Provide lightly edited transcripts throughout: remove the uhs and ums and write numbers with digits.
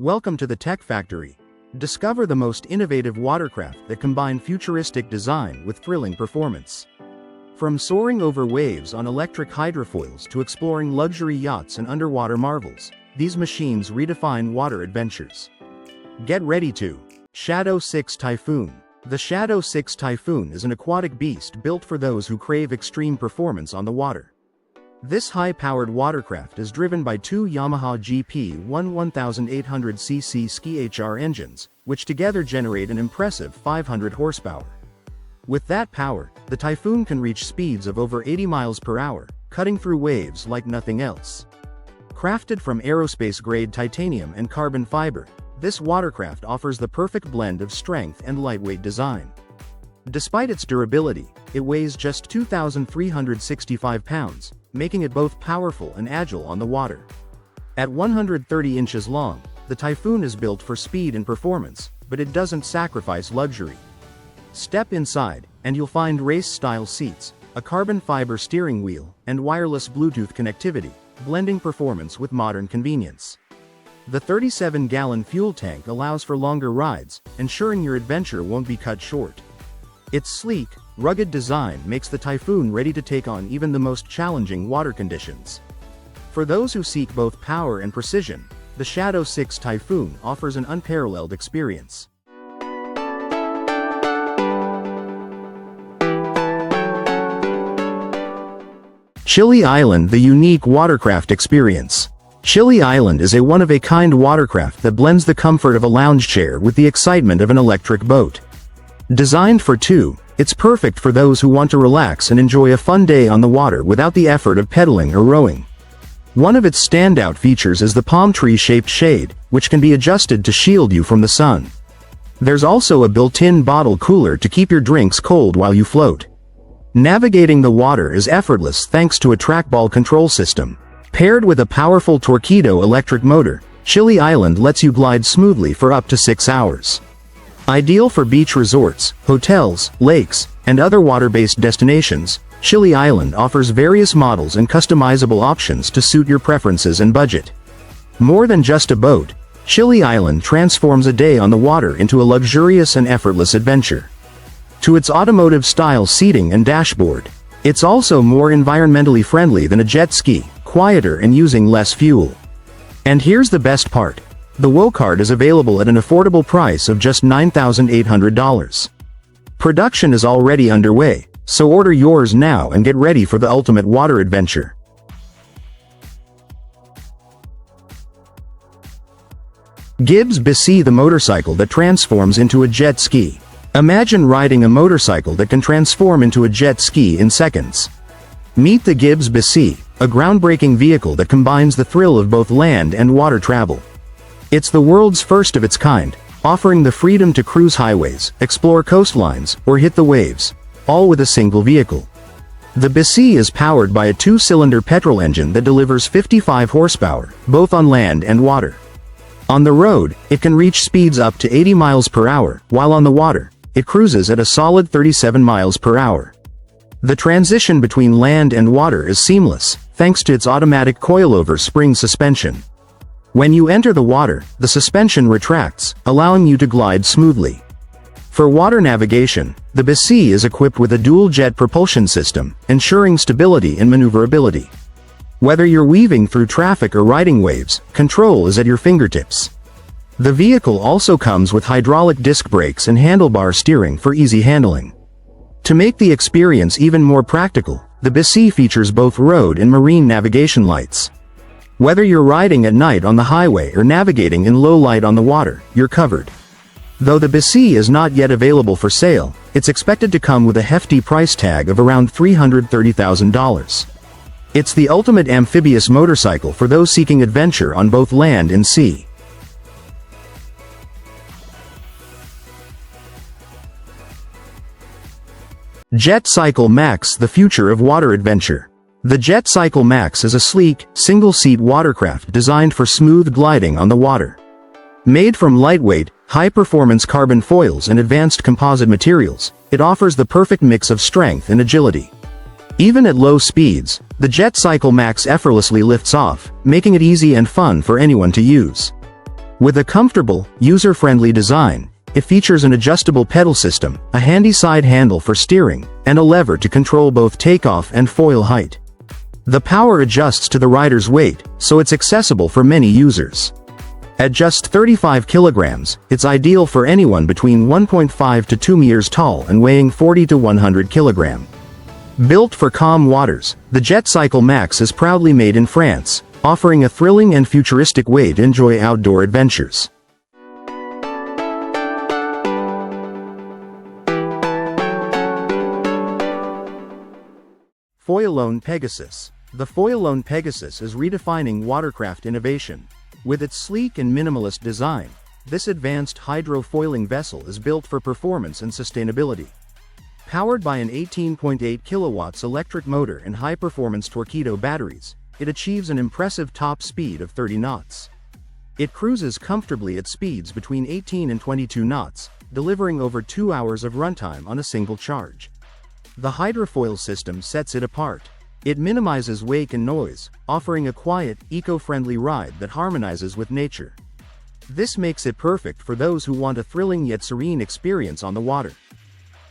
Welcome to the Tech Factory. Discover the most innovative watercraft that combine futuristic design with thrilling performance. From soaring over waves on electric hydrofoils to exploring luxury yachts and underwater marvels, these machines redefine water adventures. Get ready to Shadow Six Typhoon. The Shadow Six Typhoon is an aquatic beast built for those who crave extreme performance on the water. This high-powered watercraft is driven by two Yamaha GP 1800cc Ski HR engines, which together generate an impressive 500 horsepower. With that power, the Typhoon can reach speeds of over 80 miles per hour, cutting through waves like nothing else. Crafted from aerospace-grade titanium and carbon fiber, this watercraft offers the perfect blend of strength and lightweight design. Despite its durability, it weighs just 2,365 pounds, making it both powerful and agile on the water. At 130 inches long, the Typhoon is built for speed and performance, but it doesn't sacrifice luxury. Step inside, and you'll find race-style seats, a carbon fiber steering wheel, and wireless Bluetooth connectivity, blending performance with modern convenience. The 37-gallon fuel tank allows for longer rides, ensuring your adventure won't be cut short. Its sleek, rugged design makes the Typhoon ready to take on even the most challenging water conditions. For those who seek both power and precision, the Shadow 6 Typhoon offers an unparalleled experience. Chili Island, the unique watercraft experience. Chili Island is a one-of-a-kind watercraft that blends the comfort of a lounge chair with the excitement of an electric boat. Designed for two, it's perfect for those who want to relax and enjoy a fun day on the water without the effort of pedaling or rowing. One of its standout features is the palm tree-shaped shade, which can be adjusted to shield you from the sun. There's also a built-in bottle cooler to keep your drinks cold while you float. Navigating the water is effortless thanks to a trackball control system. Paired with a powerful Torqeedo electric motor, Chili Island lets you glide smoothly for up to 6 hours. Ideal for beach resorts, hotels, lakes, and other water-based destinations, Chili Island offers various models and customizable options to suit your preferences and budget. More than just a boat, Chili Island transforms a day on the water into a luxurious and effortless adventure. To its automotive-style seating and dashboard, it's also more environmentally friendly than a jet ski, quieter and using less fuel. And here's the best part. The WoCard is available at an affordable price of just $9,800. Production is already underway, so order yours now and get ready for the ultimate water adventure. Gibbs Bisy, the motorcycle that transforms into a jet ski. Imagine riding a motorcycle that can transform into a jet ski in seconds. Meet the Gibbs Bisy, a groundbreaking vehicle that combines the thrill of both land and water travel. It's the world's first of its kind, offering the freedom to cruise highways, explore coastlines, or hit the waves, all with a single vehicle. The Bisy is powered by a 2-cylinder petrol engine that delivers 55 horsepower, both on land and water. On the road, it can reach speeds up to 80 miles per hour, while on the water, it cruises at a solid 37 miles per hour. The transition between land and water is seamless, thanks to its automatic coilover spring suspension. When you enter the water, the suspension retracts, allowing you to glide smoothly. For water navigation, the Bisy is equipped with a dual-jet propulsion system, ensuring stability and maneuverability. Whether you're weaving through traffic or riding waves, control is at your fingertips. The vehicle also comes with hydraulic disc brakes and handlebar steering for easy handling. To make the experience even more practical, the Bisy features both road and marine navigation lights. Whether you're riding at night on the highway or navigating in low light on the water, you're covered. Though the Bisy is not yet available for sale, it's expected to come with a hefty price tag of around $330,000. It's the ultimate amphibious motorcycle for those seeking adventure on both land and sea. JetCycle Max, the future of water adventure. The JetCycle Max is a sleek, single-seat watercraft designed for smooth gliding on the water. Made from lightweight, high-performance carbon foils and advanced composite materials, it offers the perfect mix of strength and agility. Even at low speeds, the JetCycle Max effortlessly lifts off, making it easy and fun for anyone to use. With a comfortable, user-friendly design, it features an adjustable pedal system, a handy side handle for steering, and a lever to control both takeoff and foil height. The power adjusts to the rider's weight, so it's accessible for many users. At just 35 kilograms, it's ideal for anyone between 1.5 to 2 meters tall and weighing 40 to 100 kilograms. Built for calm waters, the JetCycle Max is proudly made in France, offering a thrilling and futuristic way to enjoy outdoor adventures. Foilone Pegasus. The Foilone Pegasus is redefining watercraft innovation. With its sleek and minimalist design, this advanced hydrofoiling vessel is built for performance and sustainability. Powered by an 18.8 kilowatts electric motor and high-performance Torqeedo batteries, it achieves an impressive top speed of 30 knots. It cruises comfortably at speeds between 18 and 22 knots, delivering over 2 hours of runtime on a single charge. The hydrofoil system sets it apart. It minimizes wake and noise, offering a quiet, eco-friendly ride that harmonizes with nature. This makes it perfect for those who want a thrilling yet serene experience on the water.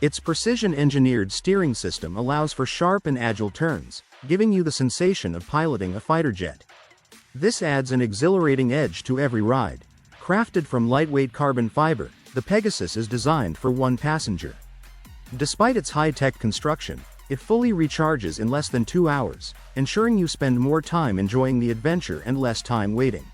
Its precision-engineered steering system allows for sharp and agile turns, giving you the sensation of piloting a fighter jet. This adds an exhilarating edge to every ride. Crafted from lightweight carbon fiber, the Pegasus is designed for one passenger. Despite its high-tech construction, it fully recharges in less than 2 hours, ensuring you spend more time enjoying the adventure and less time waiting.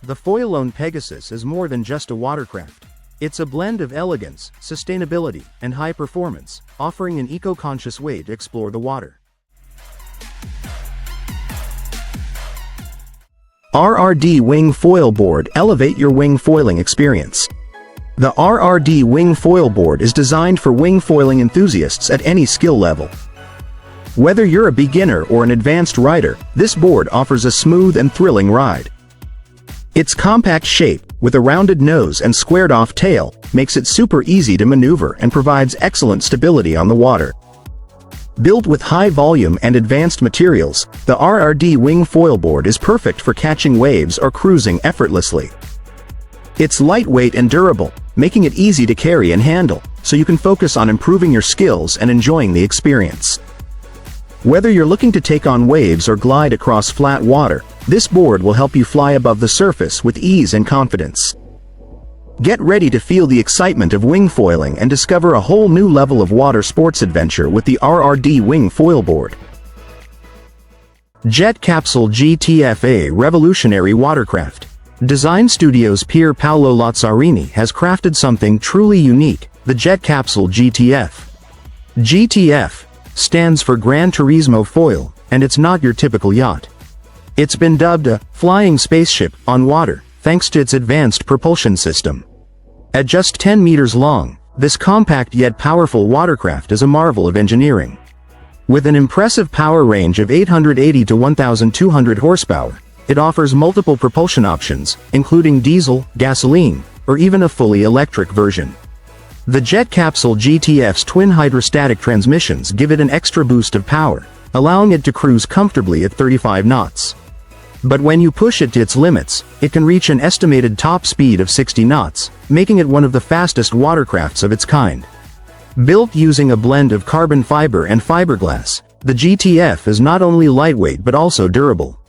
The Foilone Pegasus is more than just a watercraft. It's a blend of elegance, sustainability, and high performance, offering an eco-conscious way to explore the water. RRD Wing Foil Board. Elevate your wing foiling experience. The RRD Wing Foil Board is designed for wing foiling enthusiasts at any skill level. Whether you're a beginner or an advanced rider, this board offers a smooth and thrilling ride. Its compact shape, with a rounded nose and squared-off tail, makes it super easy to maneuver and provides excellent stability on the water. Built with high volume and advanced materials, the RRD Wing Foil Board is perfect for catching waves or cruising effortlessly. It's lightweight and durable, making it easy to carry and handle, so you can focus on improving your skills and enjoying the experience. Whether you're looking to take on waves or glide across flat water, this board will help you fly above the surface with ease and confidence. Get ready to feel the excitement of wing foiling and discover a whole new level of water sports adventure with the RRD Wing Foil Board. Capsule GTF, a revolutionary watercraft. Design Studio's Pier Paolo Lazzarini has crafted something truly unique, the JetCycle GTF. GTF stands for Gran Turismo Foil, and it's not your typical yacht. It's been dubbed a flying spaceship on water, thanks to its advanced propulsion system. At just 10 meters long, this compact yet powerful watercraft is a marvel of engineering. With an impressive power range of 880 to 1,200 horsepower, it offers multiple propulsion options, including diesel, gasoline, or even a fully electric version. The JetCycle GTF's twin hydrostatic transmissions give it an extra boost of power, allowing it to cruise comfortably at 35 knots. But when you push it to its limits, it can reach an estimated top speed of 60 knots, making it one of the fastest watercrafts of its kind. Built using a blend of carbon fiber and fiberglass, the GTF is not only lightweight but also durable.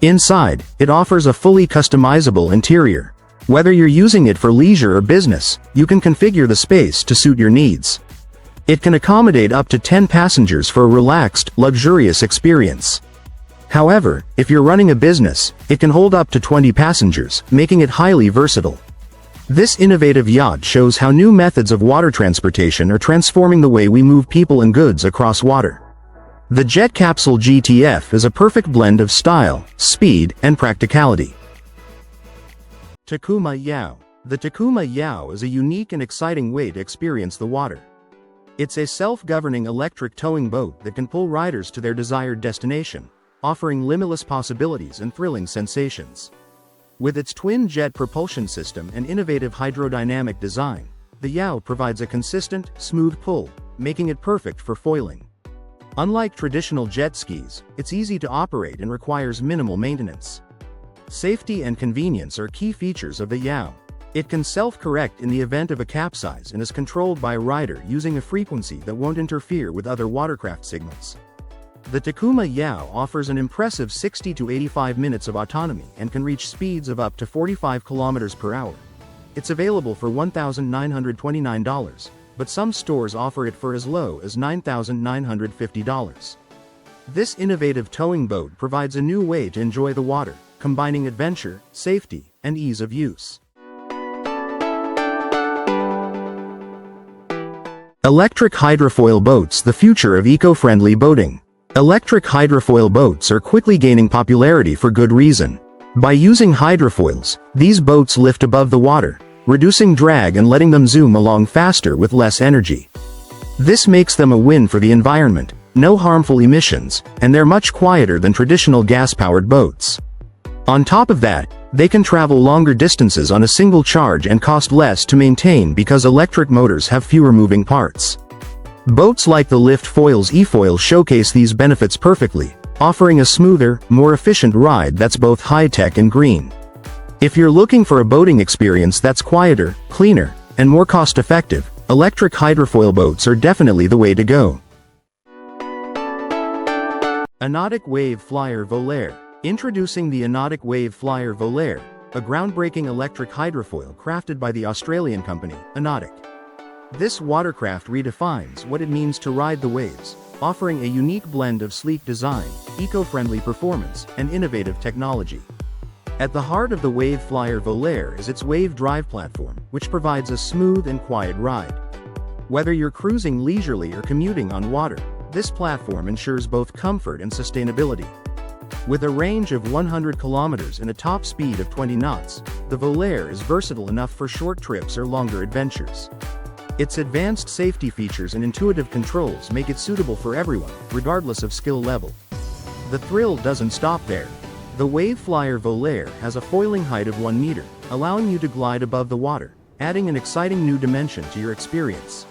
Inside, it offers a fully customizable interior. Whether you're using it for leisure or business, you can configure the space to suit your needs. It can accommodate up to 10 passengers for a relaxed, luxurious experience. However, if you're running a business, it can hold up to 20 passengers, making it highly versatile. This innovative yacht shows how new methods of water transportation are transforming the way we move people and goods across water. The JetCycle GTF is a perfect blend of style, speed, and practicality. Takuma Eow. The Takuma Eow is a unique and exciting way to experience the water. It's a self-governing electric towing boat that can pull riders to their desired destination, offering limitless possibilities and thrilling sensations. With its twin-jet propulsion system and innovative hydrodynamic design, the Eow provides a consistent, smooth pull, making it perfect for foiling. Unlike traditional jet skis, it's easy to operate and requires minimal maintenance. Safety and convenience are key features of the Eow. It can self-correct in the event of a capsize and is controlled by a rider using a frequency that won't interfere with other watercraft signals. The Takuma Eow offers an impressive 60 to 85 minutes of autonomy and can reach speeds of up to 45 km per hour. It's available for $1,929, but some stores offer it for as low as $9,950. This innovative towing boat provides a new way to enjoy the water, combining adventure, safety, and ease of use. Electric hydrofoil boats: the future of eco-friendly boating. Electric hydrofoil boats are quickly gaining popularity for good reason. By using hydrofoils, these boats lift above the water, reducing drag and letting them zoom along faster with less energy. This makes them a win for the environment, no harmful emissions, and they're much quieter than traditional gas-powered boats. On top of that, they can travel longer distances on a single charge and cost less to maintain because electric motors have fewer moving parts. Boats like the LiftFoil's E-Foil showcase these benefits perfectly, offering a smoother, more efficient ride that's both high-tech and green. If you're looking for a boating experience that's quieter, cleaner, and more cost-effective, electric hydrofoil boats are definitely the way to go. Enautic WaveFlyer Volare. Introducing the Enautic WaveFlyer Volare, a groundbreaking electric hydrofoil crafted by the Australian company, Enautic. This watercraft redefines what it means to ride the waves, offering a unique blend of sleek design, eco-friendly performance, and innovative technology. At the heart of the WaveFlyer Volare is its wave drive platform, which provides a smooth and quiet ride. Whether you're cruising leisurely or commuting on water, this platform ensures both comfort and sustainability. With a range of 100 kilometers and a top speed of 20 knots, the Volare is versatile enough for short trips or longer adventures. Its advanced safety features and intuitive controls make it suitable for everyone, regardless of skill level. The thrill doesn't stop there. The WaveFlyer Volare has a foiling height of 1 meter, allowing you to glide above the water, adding an exciting new dimension to your experience.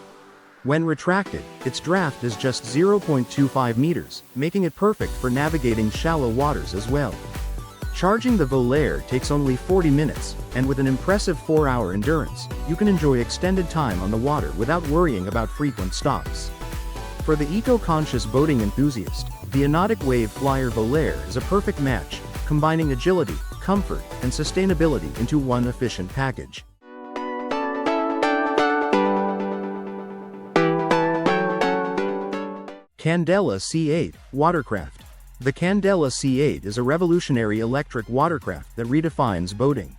When retracted, its draft is just 0.25 meters, making it perfect for navigating shallow waters as well. Charging the Volare takes only 40 minutes, and with an impressive 4-hour endurance, you can enjoy extended time on the water without worrying about frequent stops. For the eco-conscious boating enthusiast, the Enautic WaveFlyer Volare is a perfect match, combining agility, comfort, and sustainability into one efficient package. Candela C8 Watercraft. The Candela C8 is a revolutionary electric watercraft that redefines boating.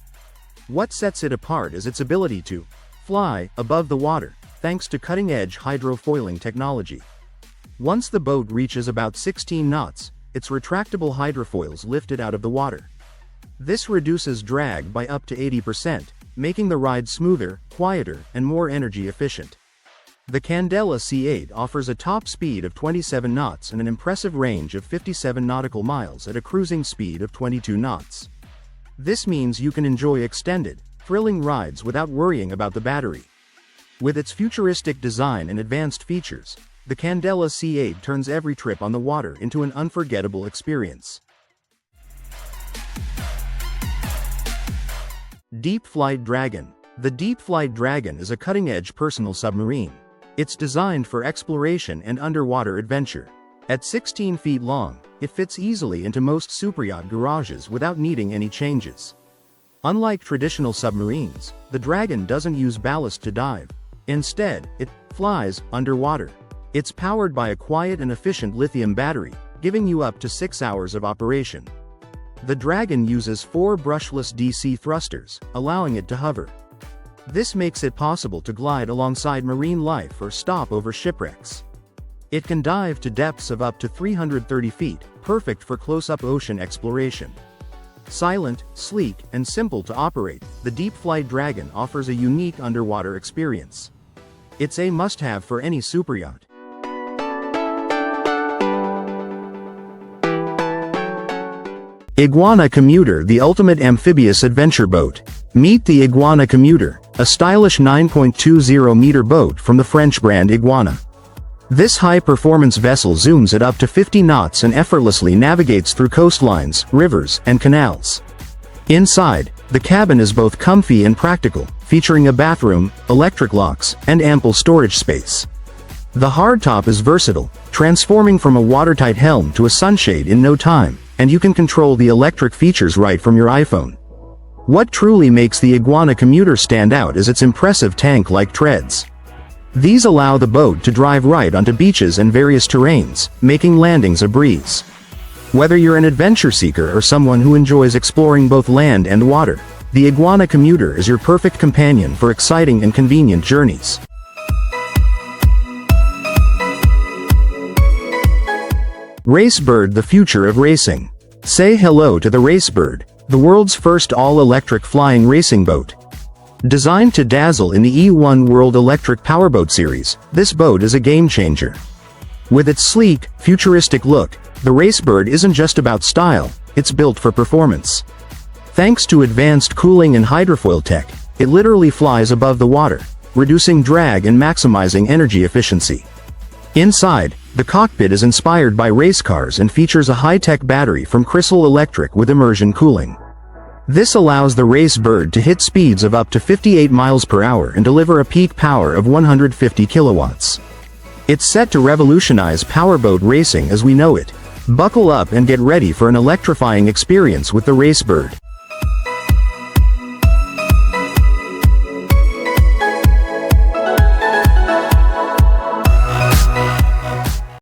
What sets it apart is its ability to fly above the water, thanks to cutting-edge hydrofoiling technology. Once the boat reaches about 16 knots, its retractable hydrofoils lift it out of the water. This reduces drag by up to 80%, making the ride smoother, quieter, and more energy efficient. The Candela C8 offers a top speed of 27 knots and an impressive range of 57 nautical miles at a cruising speed of 22 knots. This means you can enjoy extended, thrilling rides without worrying about the battery. With its futuristic design and advanced features, the Candela C8 turns every trip on the water into an unforgettable experience. DeepFlight Dragon. The DeepFlight Dragon is a cutting-edge personal submarine. It's designed for exploration and underwater adventure. At 16 feet long, it fits easily into most superyacht garages without needing any changes. Unlike traditional submarines, the Dragon doesn't use ballast to dive. Instead, it flies underwater. It's powered by a quiet and efficient lithium battery, giving you up to 6 hours of operation. The Dragon uses 4 brushless DC thrusters, allowing it to hover. This makes it possible to glide alongside marine life or stop over shipwrecks. It can dive to depths of up to 330 feet, perfect for close-up ocean exploration. Silent, sleek, and simple to operate, the DeepFlight Dragon offers a unique underwater experience. It's a must-have for any superyacht. Iguana Commuter, the ultimate amphibious adventure boat. Meet the Iguana Commuter, a stylish 9.20-meter boat from the French brand Iguana. This high-performance vessel zooms at up to 50 knots and effortlessly navigates through coastlines, rivers, and canals. Inside, the cabin is both comfy and practical, featuring a bathroom, electric locks, and ample storage space. The hardtop is versatile, transforming from a watertight helm to a sunshade in no time, and you can control the electric features right from your iPhone. What truly makes the Iguana Commuter stand out is its impressive tank-like treads. These allow the boat to drive right onto beaches and various terrains, making landings a breeze. Whether you're an adventure seeker or someone who enjoys exploring both land and water, the Iguana Commuter is your perfect companion for exciting and convenient journeys. RaceBird, the future of racing. Say hello to the RaceBird, the world's first all-electric flying racing boat. Designed to dazzle in the E1 World Electric Powerboat series, this boat is a game-changer. With its sleek, futuristic look, the RaceBird isn't just about style, it's built for performance. Thanks to advanced cooling and hydrofoil tech, it literally flies above the water, reducing drag and maximizing energy efficiency. Inside, the cockpit is inspired by race cars and features a high-tech battery from Crystal Electric with immersion cooling. This allows the RaceBird to hit speeds of up to 58 miles per hour and deliver a peak power of 150 kilowatts. It's set to revolutionize powerboat racing as we know it. Buckle up and get ready for an electrifying experience with the RaceBird.